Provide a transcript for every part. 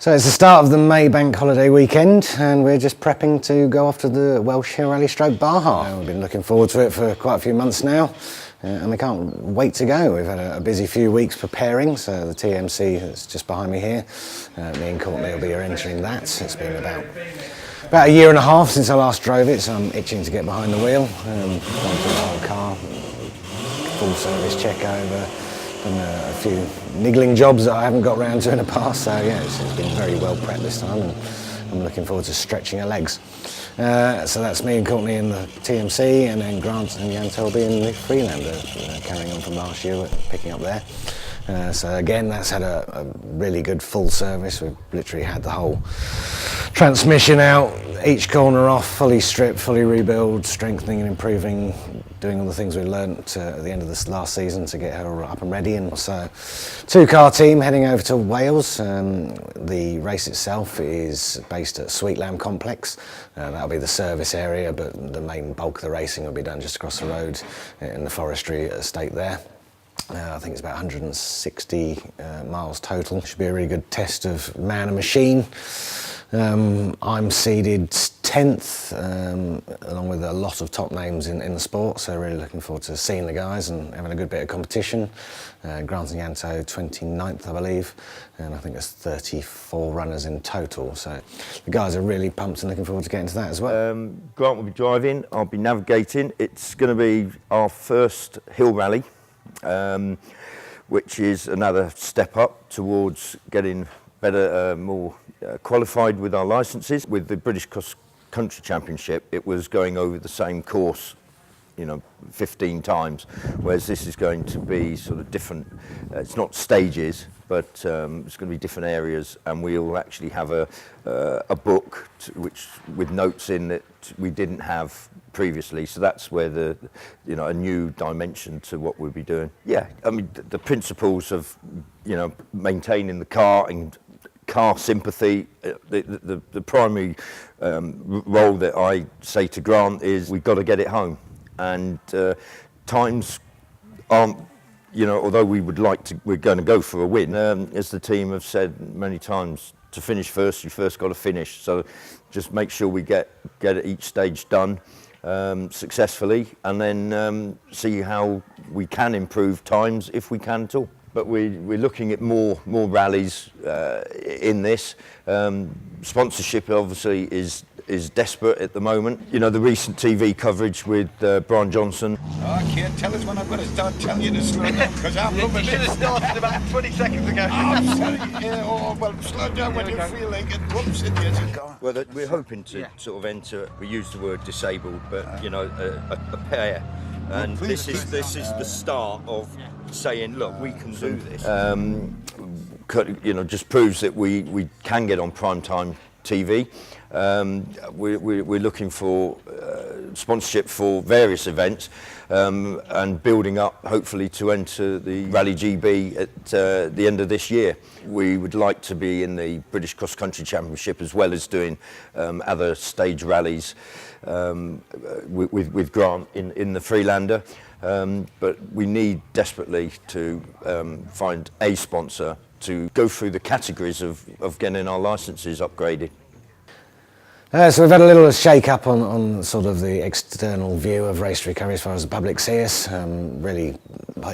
So it's the start of the May bank holiday weekend, and we're just prepping to go off to the Welsh Hill Rally Stroke Baja. We've been looking forward to it for quite a few months now, and we can't wait to go. We've had a busy few weeks preparing, so the TMC is just behind me here. Me and Courtney will be entering that. It's been about a year and a half since I last drove it, so I'm itching to get behind the wheel. Gone through the whole car, full service check over. A few niggling jobs that I haven't got round to in the past, so yeah, it's been very well prepped this time, and I'm looking forward to stretching her legs. So that's me and Courtney in the TMC, and then Grant and Yanto will be in the Freelander, carrying on from last year, picking up there. So again, that's had a really good full service. We've literally had the whole transmission out, each corner off, fully stripped, fully rebuilt, strengthening and improving, doing all the things we learnt at the end of this last season to get her up and ready. And so, two-car team heading over to Wales. The race itself is based at Sweetlam Complex. That'll be the service area, but the main bulk of the racing will be done just across the road in the forestry estate there. I think it's about 160 miles total. Should be a really good test of man and machine. I'm seeded 10th, along with a lot of top names in the sport, so really looking forward to seeing the guys and having a good bit of competition. Grant and Yanto 29th, I believe, and I think there's 34 runners in total, so the guys are really pumped and looking forward to getting to that as well. Grant will be driving, I'll be navigating. It's going to be our first hill rally, which is another step up towards getting better, more qualified with our licenses. With the British Cross Country Championship, it was going over the same course, 15 times, whereas this is going to be sort of different. It's not stages, but it's going to be different areas, and we'll actually have a book which with notes in that we didn't have previously. So that's where a new dimension to what we'll be doing. Yeah, I mean the principles of maintaining the car and car sympathy, the primary role that I say to Grant is we've got to get it home, and times aren't, although we would like to, we're going to go for a win. As the team have said many times, to finish first, you first got to finish. So just make sure we get each stage done successfully, and then see how we can improve times if we can at all. But we're looking at more rallies in this. Sponsorship obviously is desperate at the moment. The recent TV coverage with Brian Johnson. I can't tell us when I'm going to start telling you to slow down, because I'm loving it. You should have started about 20 seconds ago. I'm sorry. Well, slow down when you feel like it bumps in you. Well, we're hoping to sort of enter, we use the word disabled, but a pair. And this is the start of saying, look, we can do this. Just proves that we can get on primetime TV. We're looking for sponsorship for various events, and building up hopefully to enter the Rally GB at the end of this year. We would like to be in the British Cross Country Championship as well as doing other stage rallies with Grant in the Freelander. But we need desperately to find a sponsor to go through the categories of getting our licenses upgraded. So we've had a little shake-up on sort of the external view of race recovery as far as the public see us, really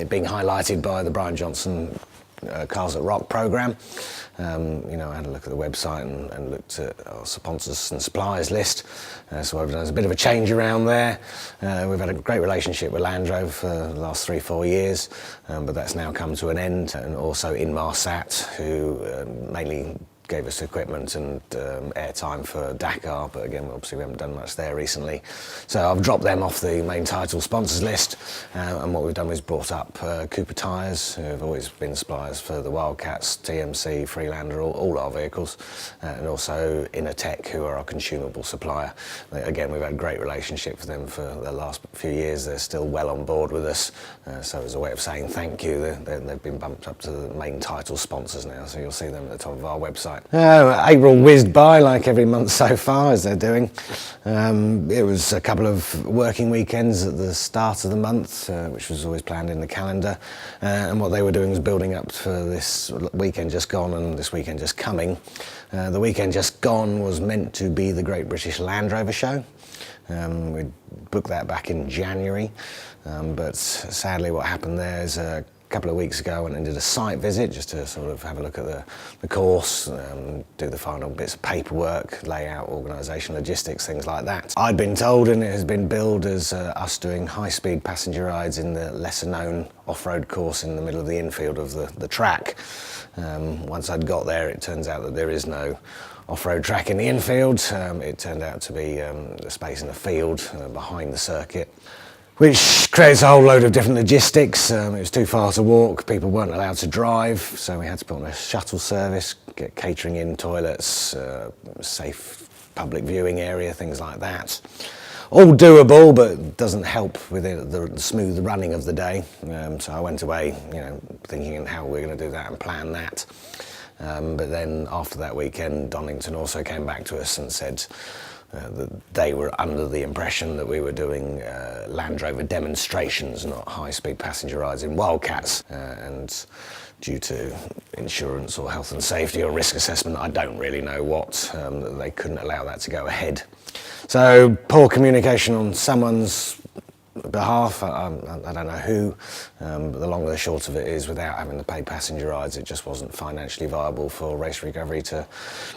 being highlighted by the Brian Johnson Cars at Rock programme. I had a look at the website and looked at our sponsors and suppliers list. So what we've done is a bit of a change around there. We've had a great relationship with Land Rover for the last 3-4 years, but that's now come to an end. And also Inmarsat, who mainly gave us equipment and airtime for Dakar, but again, obviously we haven't done much there recently. So I've dropped them off the main title sponsors list, and what we've done is brought up Cooper Tyres, who have always been suppliers for the Wildcats, TMC, Freelander, all our vehicles, and also Innertech, who are our consumable supplier. Again, we've had a great relationship with them for the last few years. They're still well on board with us, so as a way of saying thank you, they've been bumped up to the main title sponsors now, so you'll see them at the top of our website. that? April whizzed by like every month so far, as they're doing. It was a couple of working weekends at the start of the month, which was always planned in the calendar. And what they were doing was building up for this weekend just gone and this weekend just coming. The weekend just gone was meant to be the Great British Land Rover Show. We booked that back in January, but sadly what happened there is a couple of weeks ago I went and did a site visit just to sort of have a look at the course, do the final bits of paperwork, layout, organisation, logistics, things like that. I'd been told, and it has been billed as us doing high-speed passenger rides in the lesser-known off-road course in the middle of the infield of the track. Once I'd got there, it turns out that there is no off-road track in the infield. It turned out to be the space in a field behind the circuit, which creates a whole load of different logistics. It was too far to walk, people weren't allowed to drive, so we had to put on a shuttle service, get catering in, toilets, safe public viewing area, things like that. All doable, but doesn't help with the smooth running of the day. So I went away, thinking how we're going to do that and plan that. But then after that weekend, Donington also came back to us and said that they were under the impression that we were doing Land Rover demonstrations, not high-speed passenger rides in Wildcats. And due to insurance or health and safety or risk assessment, I don't really know what, they couldn't allow that to go ahead. So poor communication on someone's behalf, I don't know who, but the long and the short of it is, without having to pay passenger rides, it just wasn't financially viable for Race Recovery to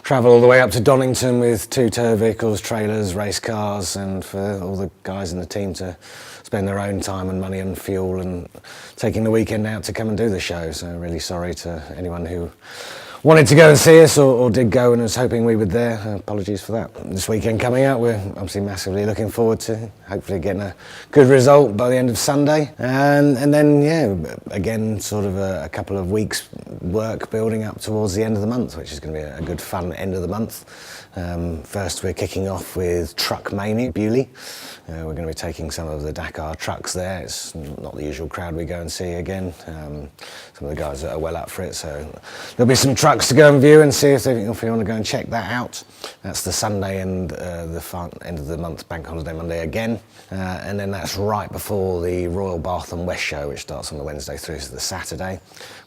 travel all the way up to Donington with 2 tow vehicles, trailers, race cars, and for all the guys in the team to spend their own time and money and fuel and taking the weekend out to come and do the show. So really sorry to anyone who wanted to go and see us or did go and was hoping we were there. Apologies for that. This weekend coming out, we're obviously massively looking forward to hopefully getting a good result by the end of Sunday. And then, again, sort of a couple of weeks work building up towards the end of the month, which is going to be a good fun end of the month. First, we're kicking off with Truck May, Bewley. We're going to be taking some of the Dakar trucks there. It's not the usual crowd we go and see again. Some of the guys are well up for it, so there'll be some trucks to go and view and see if you want to go and check that out. That's the Sunday and the end of the month, Bank Holiday Monday again. And then that's right before the Royal Bath and West Show, which starts on the Wednesday through to the Saturday.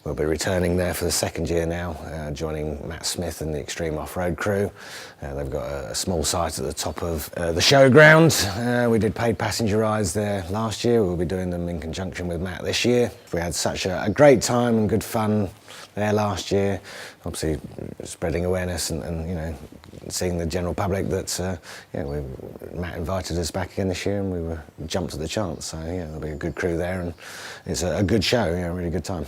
We'll be returning there for the second year now, joining Matt Smith and the Extreme Off-Road crew. They've got a small site at the top of the showground. We did paid passenger rides there last year. We'll be doing them in conjunction with Matt this year. We had such a great time and good fun there last year. Obviously spreading awareness and seeing the general public that Matt invited us back again this year, and we jumped at the chance. So there'll be a good crew there, and it's a good show. A really good time.